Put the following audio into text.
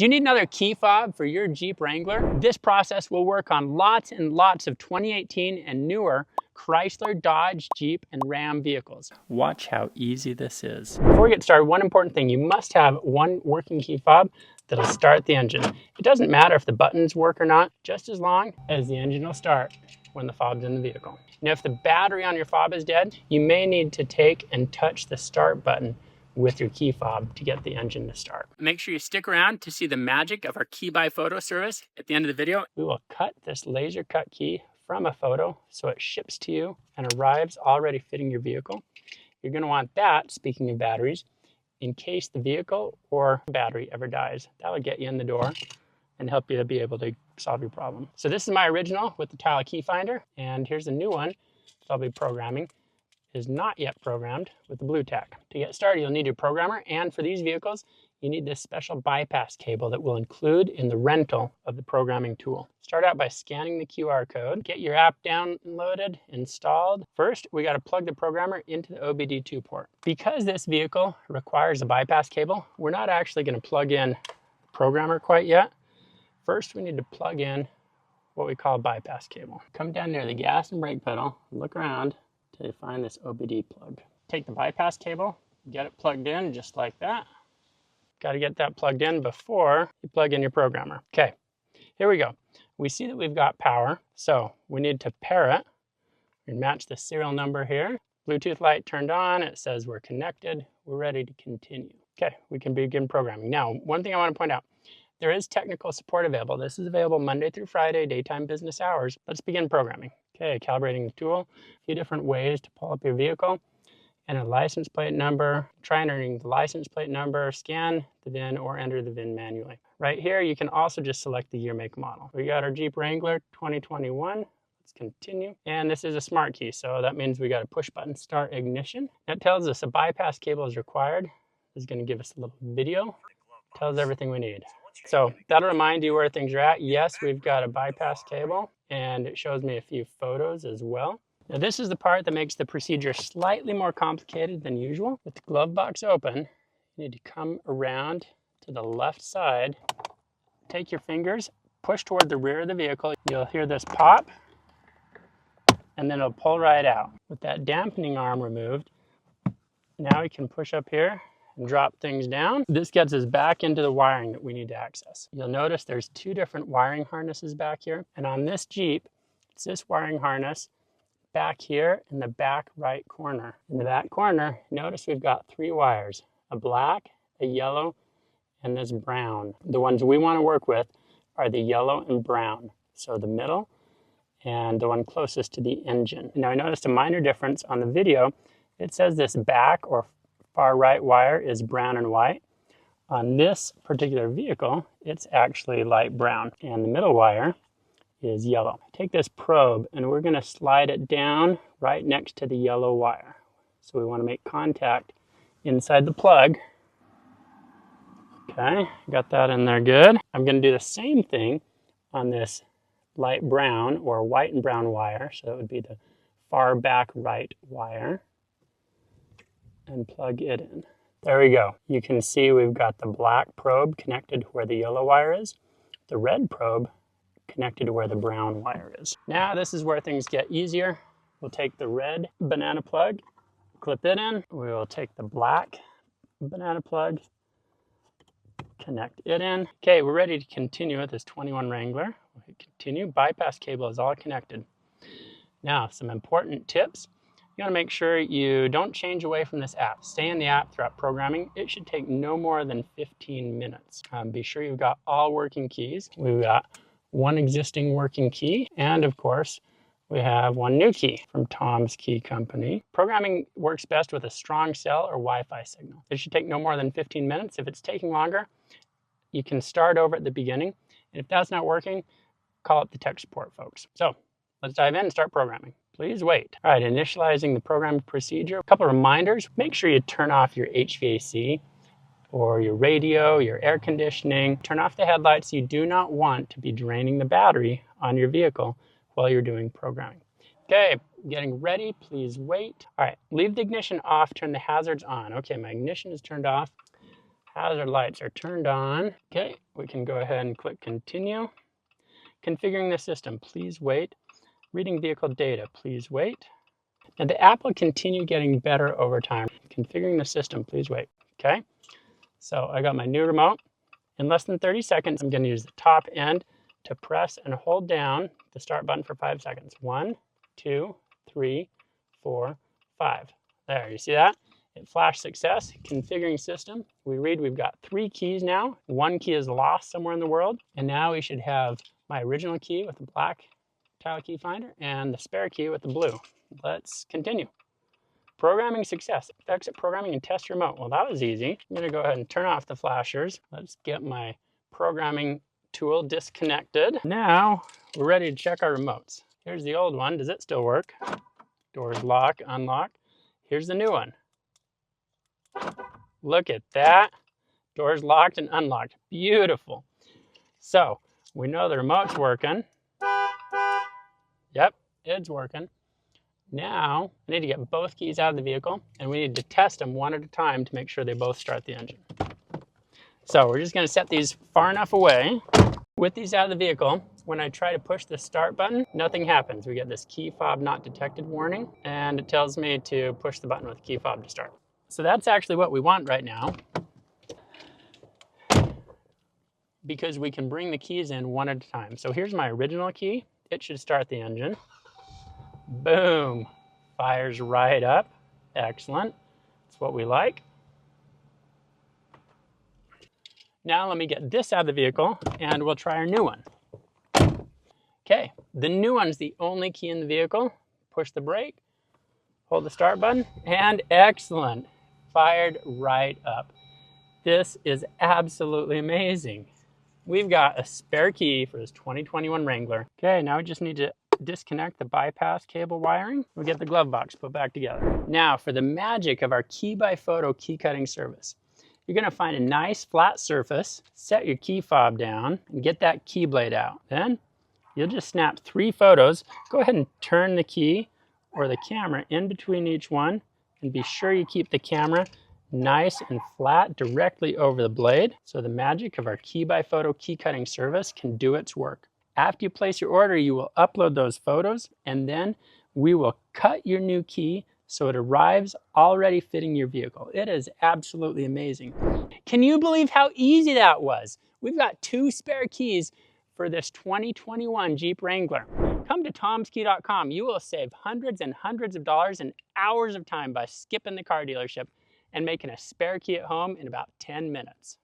Do you need another key fob for your Jeep Wrangler? This process will work on lots and lots of 2018 and newer Chrysler, Dodge, Jeep, and Ram vehicles. Watch how easy this is. Before we get started, one important thing, you must have one working key fob that'll start the engine. It doesn't matter if the buttons work or not, just as long as the engine will start when the fob's in the vehicle. Now, if the battery on your fob is dead, you may need to take and touch the start button with your key fob to get the engine to start. Make sure you stick around to see the magic of our key by photo service. At the end of the video, we will cut this laser cut key from a photo so it ships to you and arrives already fitting your vehicle. You're going to want that, speaking of batteries, in case the vehicle or battery ever dies. That would get you in the door and help you to be able to solve your problem. So this is my original with the tile key finder, and here's a new one that I'll be programming. Is not yet programmed with the blue tack. To get started, you'll need your programmer, and for these vehicles, you need this special bypass cable that we'll include in the rental of the programming tool. Start out by scanning the QR code. Get your app downloaded, installed. First, we got to plug the programmer into the OBD2 port. Because this vehicle requires a bypass cable, we're not actually going to plug in the programmer quite yet. First, we need to plug in what we call a bypass cable. Come down near the gas and brake pedal, look around till you find this OBD plug. Take the bypass cable, get it plugged in just like that. Got to get that plugged in before you plug in your programmer. Okay, here we go. We see that we've got power, so we need to pair it and match the serial number here. Bluetooth light turned on, it says we're connected, we're ready to continue. Okay, we can begin programming. Now, one thing I want to point out, there is technical support available. This is available Monday through Friday, daytime business hours. Let's begin programming. Okay, calibrating the tool. A few different ways to pull up your vehicle. Enter the license plate number. Try entering the license plate number, scan the VIN, or enter the VIN manually. Right here, you can also just select the year, make, model. We got our Jeep Wrangler 2021. Let's continue. And this is a smart key, so that means we got a push button start ignition. That tells us a bypass cable is required. This is going to give us a little video. Tells everything we need. So that'll remind you where things are at. Yes, we've got a bypass cable, and it shows me a few photos as well. Now this is the part that makes the procedure slightly more complicated than usual. With the glove box open, you need to come around to the left side. Take your fingers, push toward the rear of the vehicle. You'll hear this pop, and then it'll pull right out. With that dampening arm removed, now we can push up here and drop things down. This gets us back into the wiring that we need to access. You'll notice there's two different wiring harnesses back here. And on this Jeep, it's this wiring harness back here in the back right corner. In the back corner, notice we've got three wires, a black, a yellow, and this brown. The ones we want to work with are the yellow and brown. So the middle and the one closest to the engine. Now I noticed a minor difference on the video. It says this back or far right wire is brown and white. On this particular vehicle, it's actually light brown, and the middle wire is yellow. Take this probe and we're going to slide it down right next to the yellow wire. So we want to make contact inside the plug. Okay, got that in there good. I'm going to do the same thing on this light brown or white and brown wire. So that would be the far back right wire. And plug it in. There we go. You can see we've got the black probe connected where the yellow wire is, the red probe connected to where the brown wire is. Now this is where things get easier. We'll take the red banana plug, clip it in. We will take the black banana plug, connect it in. Okay, we're ready to continue with this 21 Wrangler. We'll hit continue. Bypass cable is all connected. Now, some important tips. You want to make sure you don't change away from this app. Stay in the app throughout programming. It should take no more than 15 minutes. Be sure you've got all working keys. We've got one existing working key, and of course, we have one new key from Tom's Key Company. Programming works best with a strong cell or Wi-Fi signal. It should take no more than 15 minutes. If it's taking longer, you can start over at the beginning. And if that's not working, call up the tech support folks. So let's dive in and start programming. Please wait. All right, initializing the program procedure. A couple of reminders. Make sure you turn off your HVAC or your radio, your air conditioning. Turn off the headlights. You do not want to be draining the battery on your vehicle while you're doing programming. Okay, getting ready. Please wait. All right, leave the ignition off. Turn the hazards on. Okay, my ignition is turned off. Hazard lights are turned on. Okay, we can go ahead and click continue. Configuring the system, please wait. Reading vehicle data, please wait. And the app will continue getting better over time. Configuring the system, please wait. Okay, so I got my new remote. In less than 30 seconds, I'm going to use the top end to press and hold down the start button for 5 seconds. 1, 2, 3, 4, 5. There, you see that? It flashed success. Configuring system. We read we've got 3 keys now. 1 key is lost somewhere in the world. And now we should have my original key with the black tile key finder and the spare key with the blue. Let's continue. Programming success. Exit programming and test remote. Well, that was easy. I'm going to go ahead and turn off the flashers. Let's get my programming tool disconnected. Now we're ready to check our remotes. Here's the old one. Does it still work? Doors lock, unlock. Here's the new one. Look at that. Doors locked and unlocked. Beautiful. So we know the remote's working. Yep, it's working. Now I need to get both keys out of the vehicle, and we need to test them one at a time to make sure they both start the engine. So we're just going to set these far enough away. With these out of the vehicle, when I try to push the start button, nothing happens. We get this key fob not detected warning, and it tells me to push the button with the key fob to start. So that's actually what we want right now, because we can bring the keys in one at a time. So here's my original key. It should start the engine. Boom, fires right up. Excellent, that's what we like. Now let me get this out of the vehicle and we'll try our new one. Okay, the new one's the only key in the vehicle. Push the brake, hold the start button, and excellent, fired right up. This is absolutely amazing. We've got a spare key for this 2021 Wrangler. Okay, now we just need to disconnect the bypass cable wiring. We'll get the glove box put back together. Now for the magic of our key by photo key cutting service. You're gonna find a nice flat surface, set your key fob down, and get that key blade out. Then you'll just snap 3 photos. Go ahead and turn the key or the camera in between each one, and be sure you keep the camera nice and flat directly over the blade, so the magic of our key by photo key cutting service can do its work. After you place your order, you will upload those photos, and then we will cut your new key so it arrives already fitting your vehicle. It is absolutely amazing. Can you believe how easy that was? We've got 2 spare keys for this 2021 Jeep Wrangler. Come to tomskey.com. You will save hundreds and hundreds of dollars and hours of time by skipping the car dealership and making a spare key at home in about 10 minutes.